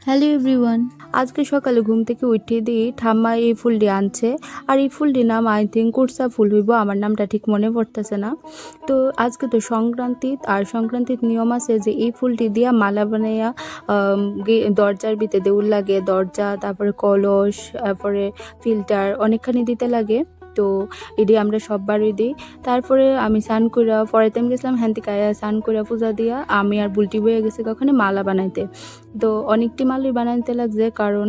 Hello everyone, আজকে সকালে ঘুম থেকে উঠে দিই ঠাম্মা এই ফুলটি আনছে। আর এই ফুলটির নাম আই থিঙ্ক কুরসা ফুল হইব, আমার নামটা ঠিক মনে পড়তেছে না। তো আজকে তো সংক্রান্তি, আর সংক্রান্তির নিয়ম আছে যে এই ফুলটি দিয়া মালা বানাইয়া দরজার ভিতরে দেউল লাগে, দরজা, তারপরে কলস, তারপরে ফিল্টার অনেকখানি দিতে লাগে। তো এটি আমরা সববারই দিই। তারপরে আমি স্নান করে পরের টাইম গেছিলাম হ্যান্তিকায়া, স্নান করে পূজা দিয়া আমি আর বুলটি বয়ে গেছি কখনো মালা বানাইতে। তো অনেকটি মালই বানাইতে লাগছে, কারণ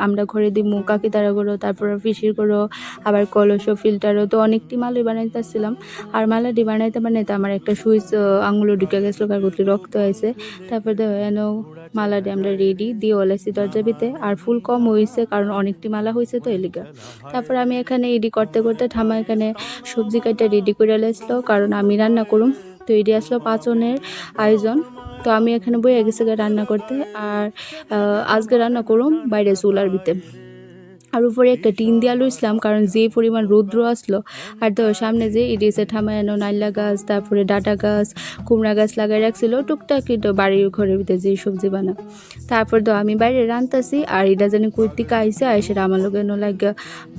আমরা ঘরে দিই কাকি তারা করো, তারপর পিসির করো, আবার কলসও ফিল্টারও, তো অনেকটি মালই বানাইতেছিলাম। আর মালাটি বানাইতে বানাইতে আমার একটা সুইচ আঙুলো ঢুকে গেছিলো, কাকুটি রক্ত হয়েছে। তারপর দেখো এনো মালাটি আমরা রেডি দিয়ে ওলাইছি দরজা ভিতরে। আর ফুল কম হয়েছে কারণ অনেকটি মালা হয়েছে তো এলিগা। তারপর আমি এখানে রেডি করতে করতে ঠামা এখানে সবজি কাটা রেডি করে লাইছিল, কারণ আমি রান্না করুম। তো এটি আসলো পাঁচনের আয়োজন। তো আমি এখানে বইয়ে গেছি রান্না করতে। আর আজকে রান্না করুম বাইরে চুলার ভিতরে। আর উপরে একটা টিন দিয়া লইছিলাম, কারণ যে পরিমাণ রৌদ্র আসলো। আর তো সামনে যে ইডিসে ঠামায়ানো নাইলা গাছ, তারপরে ডাটা গাছ, কুমড়া গাছ লাগাই রাখছিল টুকটাক, তো বাড়ির ঘরের ভিতরে যে সবজি বানা। তারপর তো আমি বাইরে রান্তাছি, আর এটা জানি কুর্তিকা আইসে আর সেটা আমার লোক এনো লাগা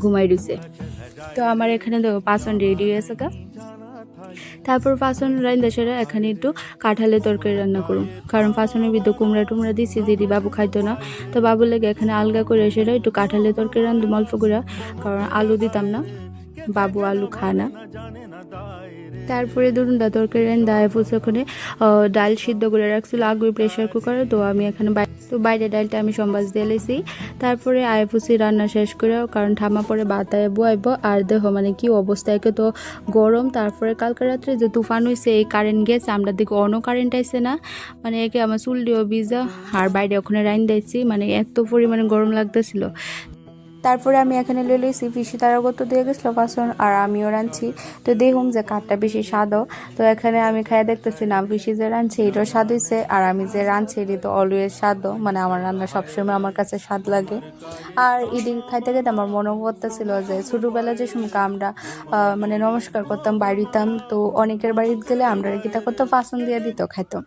ঘুমাই রইছে। তো আমার এখানে দেখো পাঁচন রেডি হয়েছে গা। তারপর পাঁচন রান্না সেরা এখানে একটু কাঁঠালের তরকারি রান্না করুন, কারণ পাঁচনের ভিতরে কুমড়া টুমড়া দিছি যেটি বাবু খাইতো না। তো বাবুর লেগে এখানে আলগা করে সেরা একটু কাঁঠালের তরকারি রান্ধুম অল্প করে, কারণ আলু দিতাম না, বাবু আলু খায় না। তারপরে ধরুন তরকারি দায় ফুলছে ওখানে ডাল সিদ্ধ করে রাখছিল আগুয়ে প্রেশার কুকারে। তো আমি এখানে বাইরে ডালটা আমি সম্বাস দিয়ে লেছি। তারপরে আয়ফুসি রান্না শেষ করে, কারণ ঠামা পরে বাতায় বয়াইব। আর দেখো মানে কি অবস্থা, একে তো গরম, তারপরে কালকে রাত্রে যে তুফান হয়েছে, এই কারেন্ট গেছে, আমরা দেখি অন্য কারেন্ট আইসে না। মানে একে আমার চুলটিও ভিজা, আর বাইরে ওখানে রাইন দিয়েছি, মানে এত পরিমাণে গরম লাগতেছিল। তারপরে আমি এখানে লই লইছি পিসি তারা কত দিয়ে গেছিলো বাসন, আর আমিও রাঁধছি। তো দেখুন যে কাঠটা বেশি স্বাদও। তো এখানে আমি খাইয়া দেখতেছি না, পিসি যে রাঁধছে এটাও স্বাদ হয়েছে, আর আমি যে রাঁধছি এটি তো অলওয়েজ স্বাদও, মানে আমার রান্না সবসময় আমার কাছে স্বাদ লাগে। আর এটি খাইতে খাইতে আমার মনে করতেছিল যে ছোটোবেলায় যে সময় আমরা মানে নমস্কার করতাম বাড়িতাম, তো অনেকের বাড়িতে গেলে আমরা কিতা করতো বাসন দিয়ে দিত খাইতো।